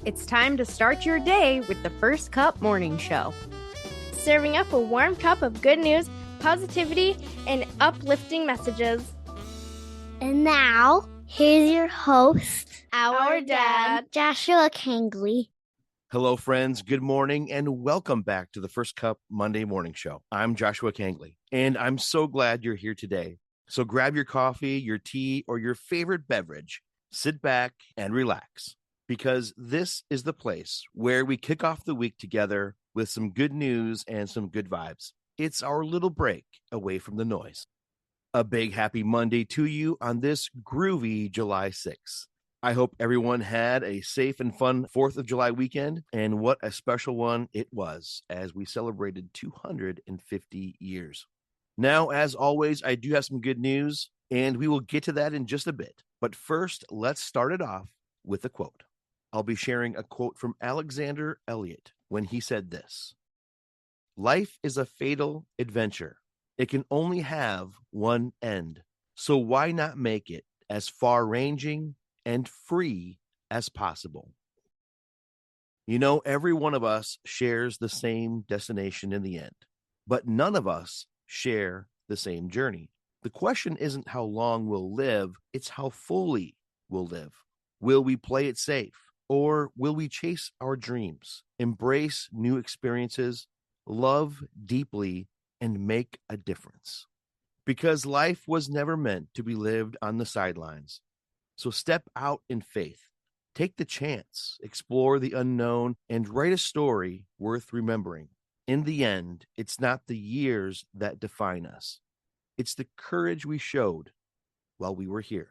It's time to start your day with the First Cup Morning Show. Serving up a warm cup of good news, positivity, and uplifting messages. And now, here's your host, Our dad, Joshua Kangley. Hello, friends. Good morning, and welcome back to the First Cup Monday Morning Show. I'm Joshua Kangley, and I'm so glad you're here today. So grab your coffee, your tea, or your favorite beverage. Sit back and relax, because this is the place where we kick off the week together with some good news and some good vibes. It's our little break away from the noise. A big happy Monday to you on this groovy July 6th. I hope everyone had a safe and fun 4th of July weekend, and what a special one it was as we celebrated 250 years. Now, as always, I do have some good news, and we will get to that in just a bit. But first, let's start it off with a quote. I'll be sharing a quote from Alexander Eliot when he said this: "Life is a fatal adventure. It can only have one end. So why not make it as far-ranging and free as possible?" You know, every one of us shares the same destination in the end, but none of us share the same journey. The question isn't how long we'll live, it's how fully we'll live. Will we play it safe? Or will we chase our dreams, embrace new experiences, love deeply, and make a difference? Because life was never meant to be lived on the sidelines. So step out in faith, take the chance, explore the unknown, and write a story worth remembering. In the end, it's not the years that define us. It's the courage we showed while we were here.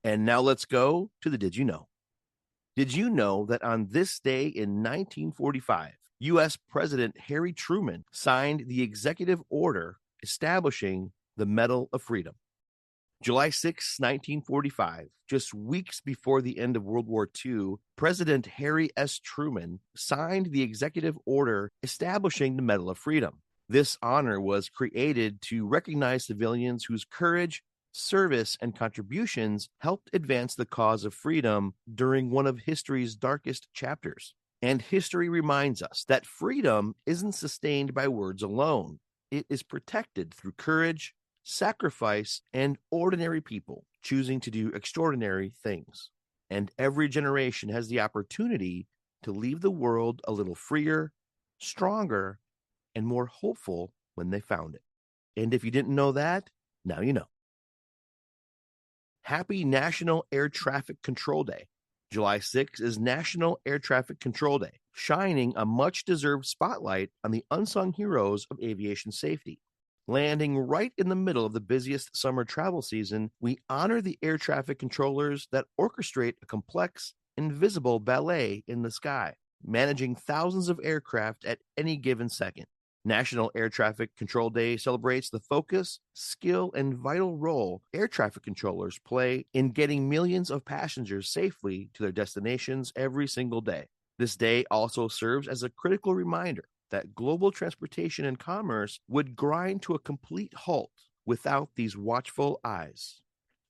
And now let's go to the Did You Know? Did you know that on this day in 1945, U.S. President Harry Truman signed the executive order establishing the Medal of Freedom? July 6, 1945, just weeks before the end of World War II, President Harry S. Truman signed the executive order establishing the Medal of Freedom. This honor was created to recognize civilians whose courage, service, and contributions helped advance the cause of freedom during one of history's darkest chapters. And history reminds us that freedom isn't sustained by words alone. It is protected through courage, sacrifice, and ordinary people choosing to do extraordinary things. And every generation has the opportunity to leave the world a little freer, stronger, and more hopeful when they found it. And if you didn't know that, now you know. Happy National Air Traffic Control Day. July 6th is National Air Traffic Control Day, shining a much-deserved spotlight on the unsung heroes of aviation safety. Landing right in the middle of the busiest summer travel season, we honor the air traffic controllers that orchestrate a complex, invisible ballet in the sky, managing thousands of aircraft at any given second. National Air Traffic Control Day celebrates the focus, skill, and vital role air traffic controllers play in getting millions of passengers safely to their destinations every single day. This day also serves as a critical reminder that global transportation and commerce would grind to a complete halt without these watchful eyes.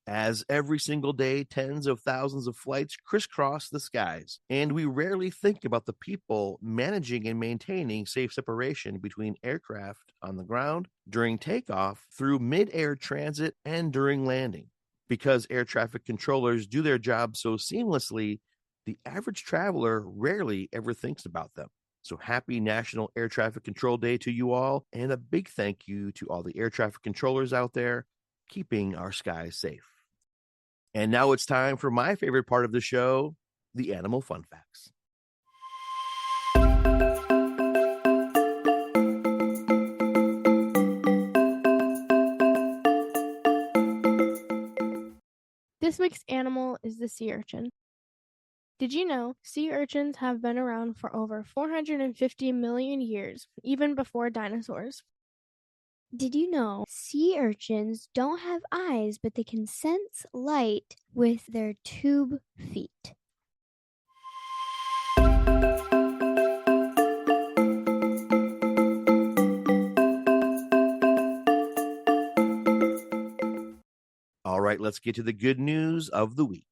As every single day, tens of thousands of flights crisscross the skies, and we rarely think about the people managing and maintaining safe separation between aircraft on the ground, during takeoff, through mid-air transit, and during landing. Because air traffic controllers do their job so seamlessly, the average traveler rarely ever thinks about them. So happy National Air Traffic Control Day to you all, and a big thank you to all the air traffic controllers out there keeping our skies safe. And now it's time for my favorite part of the show, the animal fun facts. this week's animal is the sea urchin. Did you know sea urchins have been around for over 450 million years, even before dinosaurs? Did you know sea urchins don't have eyes, but they can sense light with their tube feet? All right, let's get to the good news of the week.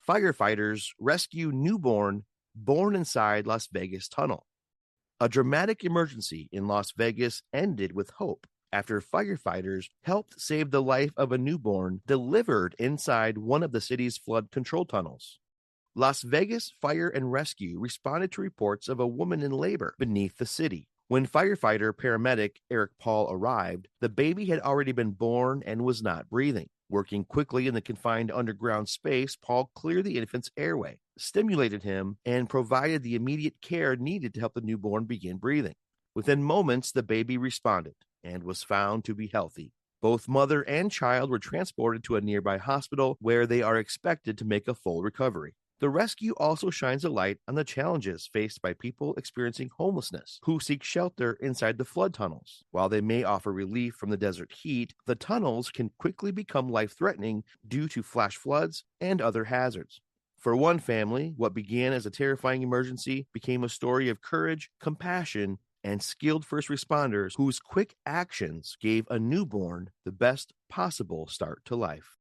Firefighters rescue newborn born inside Las Vegas tunnel. A dramatic emergency in Las Vegas ended with hope after firefighters helped save the life of a newborn delivered inside one of the city's flood control tunnels. Las Vegas Fire and Rescue responded to reports of a woman in labor beneath the city. When firefighter paramedic Eric Paul arrived, the baby had already been born and was not breathing. Working quickly in the confined underground space, Paul cleared the infant's airway, stimulated him, and provided the immediate care needed to help the newborn begin breathing. Within moments, the baby responded and was found to be healthy. Both mother and child were transported to a nearby hospital where they are expected to make a full recovery. The rescue also shines a light on the challenges faced by people experiencing homelessness who seek shelter inside the flood tunnels. While they may offer relief from the desert heat, the tunnels can quickly become life-threatening due to flash floods and other hazards. For one family, what began as a terrifying emergency became a story of courage, compassion, and skilled first responders whose quick actions gave a newborn the best possible start to life.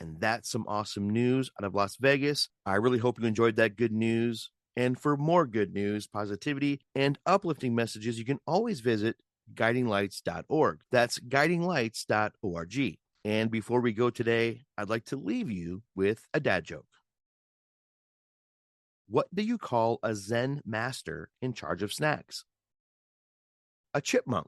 And that's some awesome news out of Las Vegas. I really hope you enjoyed that good news. And for more good news, positivity, and uplifting messages, you can always visit guidinglights.org. That's guidinglights.org. And before we go today, I'd like to leave you with a dad joke. What do you call a Zen master in charge of snacks? A chipmunk.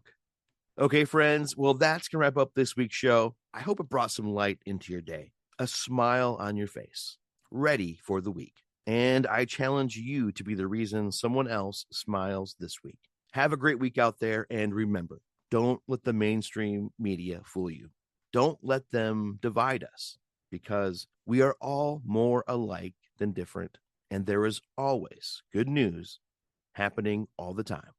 Okay, friends, well, that's going to wrap up this week's show. I hope it brought some light into your day, a smile on your face, ready for the week. And I challenge you to be the reason someone else smiles this week. Have a great week out there, and remember, don't let the mainstream media fool you. Don't let them divide us, because we are all more alike than different, and there is always good news happening all the time.